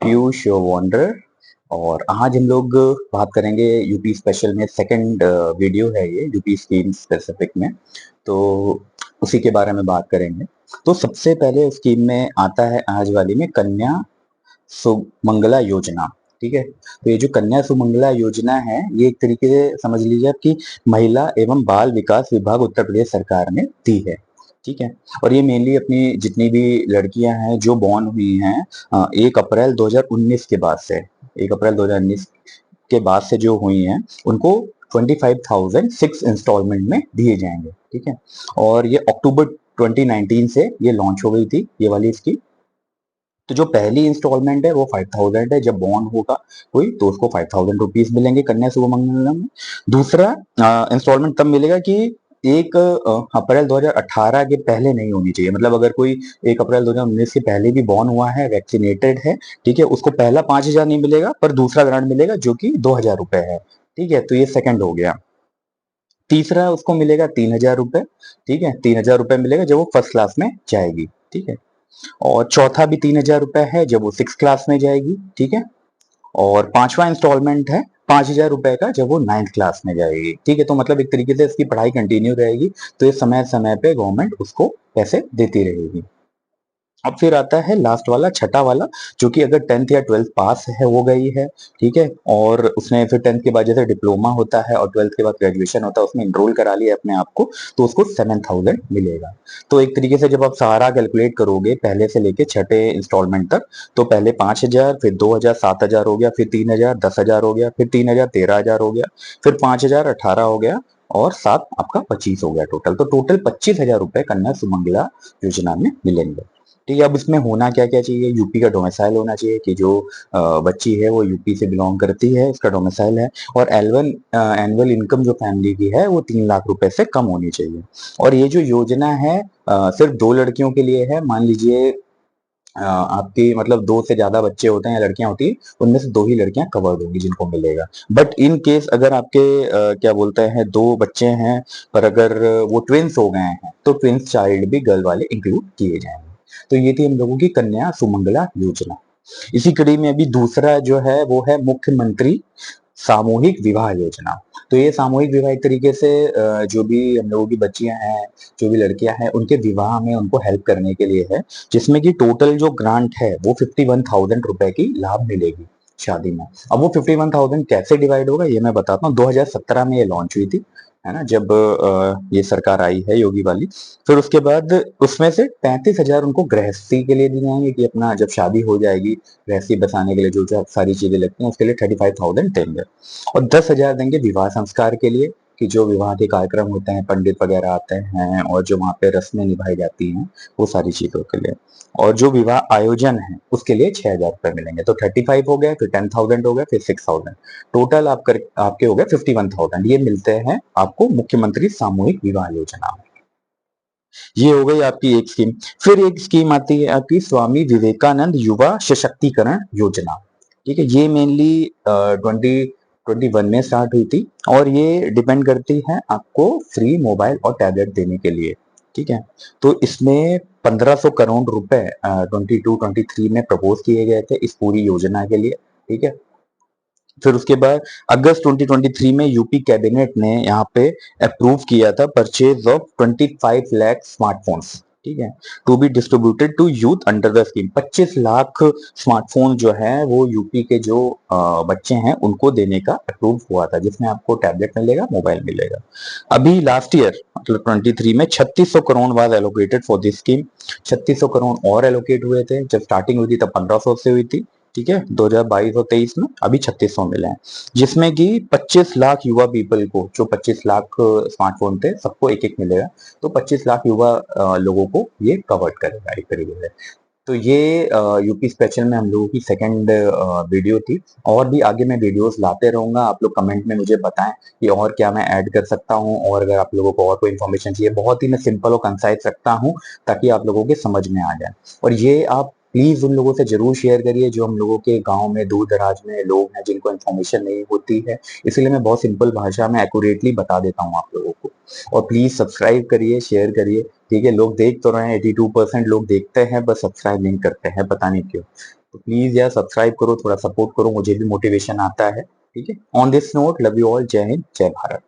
Piyush wander. और आज हम लोग बात करेंगे यूपी स्पेशल में, सेकंड वीडियो है ये यूपी स्कीम स्पेसिफिक में। तो उसी के बारे में बात करेंगे। तो सबसे पहले स्कीम में आता है आज वाली में कन्या सुमंगला योजना। ठीक है, तो ये जो कन्या सुमंगला योजना है, ये एक तरीके से समझ लीजिए कि महिला एवं बाल विकास विभाग उत्तर प्रदेश सरकार ने दी है। ठीक है, और ये मेनली अपनी जितनी भी लड़कियां हैं जो बॉर्न हुई हैं 1 अप्रैल 2019 के बाद से, 1 अप्रैल 2019 के बाद से जो हुई हैं, उनको 25,000 6 इंस्टॉलमेंट में दिए जाएंगे। ठीक है, और ये अक्टूबर 2019 से ये लॉन्च हो गई थी ये वाली स्कीम। तो जो पहली इंस्टॉलमेंट है वो 5,000 है, जब बॉर्न होगा कोई तो उसको 5,000 रुपीज मिलेंगे कन्या शुभमंगलम में। दूसरा इंस्टॉलमेंट तब मिलेगा कि 1 अप्रैल 2018 के पहले नहीं होनी चाहिए। मतलब अगर कोई 1 अप्रैल 2019 के पहले भी बॉर्न हुआ है, वैक्सीनेटेड है, ठीक है, उसको पहला 5,000 नहीं मिलेगा, पर दूसरा ग्रांट मिलेगा जो कि 2,000 रुपए है। ठीक है, तो ये सेकंड हो गया। तीसरा उसको मिलेगा 3,000 रुपए। ठीक है, 3,000 रुपए मिलेगा जब वो फर्स्ट क्लास में जाएगी। ठीक है, और चौथा भी 3,000 रुपए है जब वो 6 क्लास में जाएगी। ठीक है, और पांचवा इंस्टॉलमेंट है 5,000 रुपए का जब वो 9th क्लास में जाएगी। ठीक है, तो मतलब एक तरीके से इसकी पढ़ाई कंटिन्यू रहेगी, तो ये समय समय पे गवर्नमेंट उसको पैसे देती रहेगी। अब फिर आता है लास्ट वाला, छठा वाला, जो कि अगर 10th या 12th पास है हो गई है, ठीक है, और उसने फिर 10th के बाद जैसे डिप्लोमा होता है और 12th के बाद ग्रेजुएशन होता है, उसमें इनरोल करा लिया अपने आप को, तो उसको 7,000 मिलेगा। तो एक तरीके से जब आप सारा कैलकुलेट करोगे पहले से लेके छठे इंस्टॉलमेंट तक, तो पहले 5,000, फिर 2,000, 7,000 हो गया, फिर 3,000, 10,000 हो गया, फिर 3,000, 13,000 हो गया, फिर 5,000, 18 हो गया, और 7 आपका 25 हो गया टोटल। तो टोटल 25,000 रुपए कन्या सुमंगला योजना में मिलेंगे। ठीक है, अब इसमें होना क्या क्या चाहिए, यूपी का डोमिसाइल होना चाहिए कि जो बच्ची है वो यूपी से बिलोंग करती है, उसका डोमिसाइल है, और एनुअल एनुअल इनकम जो फैमिली की है वो 3 लाख रुपए से कम होनी चाहिए। और ये जो योजना है सिर्फ 2 लड़कियों के लिए है। मान लीजिए आपकी मतलब 2 से ज्यादा बच्चे होते हैं या लड़कियां होती है, उनमें से 2 ही लड़कियां कवर्ड होंगी जिनको मिलेगा। बट इन केस अगर आपके क्या बोलते हैं 2 बच्चे हैं, पर अगर वो ट्विंस हो गए हैं, तो ट्विंस चाइल्ड भी गर्ल वाले इंक्लूड किए जाएंगे। तो ये थी हम लोगों की कन्या सुमंगला योजना। इसी कड़ी में अभी दूसरा जो है वो है मुख्यमंत्री सामूहिक विवाह योजना। तो ये सामूहिक विवाह एक तरीके से जो भी हम लोगों की बच्चियां हैं, जो भी लड़कियां हैं, उनके विवाह में उनको हेल्प करने के लिए है, जिसमें कि टोटल जो ग्रांट है वो 51,000 रुपए की लाभ मिलेगी शादी में। अब वो 51,000 कैसे डिवाइड होगा ये मैं बताता हूँ। 2017 में ये लॉन्च हुई थी, है ना, जब ये सरकार आई है योगी वाली। फिर उसके बाद उसमें से 35,000 उनको गृहस्थी के लिए दिए जाएंगे कि अपना जब शादी हो जाएगी, गृहस्थी बसाने के लिए जो जो सारी चीजें लगती हैं उसके लिए 35,000 देंगे। और 10,000 देंगे विवाह संस्कार के लिए, कि जो विवाह के कार्यक्रम होते हैं, पंडित वगैरह आते हैं और जो वहां पे रस्में निभाई जाती हैं, वो सारी चीजों के लिए। और जो विवाह आयोजन है उसके लिए 6,000 रुपए मिलेंगे। तो 35 हो गए, फिर 10,000 हो गए, फिर 6,000, टोटल आपके हो गए 51,000। ये मिलते हैं आपको मुख्यमंत्री सामूहिक विवाह योजना में। ये हो गई आपकी एक स्कीम। फिर एक स्कीम आती है आपकी स्वामी विवेकानंद युवा सशक्तिकरण योजना। ठीक है, ये मेनली 2021 में स्टार्ट हुई थी, और ये डिपेंड करती है आपको फ्री मोबाइल और टैबलेट देने के लिए। ठीक है, तो इसमें 1,500 करोड़ रुपए 22-23 में प्रपोज किए गए थे इस पूरी योजना के लिए। ठीक है, फिर उसके बाद अगस्त 2023 में यूपी कैबिनेट ने यहाँ पे अप्रूव किया था परचेज ऑफ 25 लाख स्मार्टफोन्स। ठीक है, to be distributed to youth under the scheme. 25 lakh smartphone जो है वो यूपी के जो बच्चे हैं उनको देने का अप्रूव हुआ था, जिसमें आपको टैबलेट मिलेगा, मोबाइल मिलेगा। अभी लास्ट ईयर मतलब 23 में 3,600 crore was allocated for this scheme. 3,600 crore और एलोकेट हुए थे, जब स्टार्टिंग हुई थी तब 1,500 से हुई थी। ठीक है, 2022 और 23 में अभी 3,600 मिले हैं, जिसमें कि 25 लाख युवा पीपल को, जो 25 लाख स्मार्टफोन थे सबको एक एक मिलेगा। तो 25 लाख युवा लोगों को ये कवर्ड करेगा एक तरीके से। तो ये यूपी स्पेशल में हम लोगों की सेकंड वीडियो थी। और भी आगे मैं वीडियोस लाते रहूंगा, आप लोग कमेंट में मुझे बताएं कि और क्या मैं ऐड कर सकता हूं, और अगर आप लोगों को और कोई इन्फॉर्मेशन चाहिए, बहुत ही मैं सिंपल और कंसाइज रखता हूं ताकि आप लोगों के समझ में आ जाए। और ये आप प्लीज उन लोगों से जरूर शेयर करिए जो हम लोगों के गांव में दूर दराज में लोग हैं जिनको इन्फॉर्मेशन नहीं होती है। इसलिए मैं बहुत सिंपल भाषा में एक्यूरेटली बता देता हूँ आप लोगों को। और प्लीज सब्सक्राइब करिए, शेयर करिए। ठीक है, लोग देख तो रहे हैं, 82% लोग देखते हैं, बस सब्सक्राइब नहीं करते हैं, पता नहीं क्यों। तो प्लीज़ यार सब्सक्राइब करो, थोड़ा सपोर्ट करो, मुझे भी मोटिवेशन आता है, ठीक है? On this note love you all, जय हिंद, जय भारत।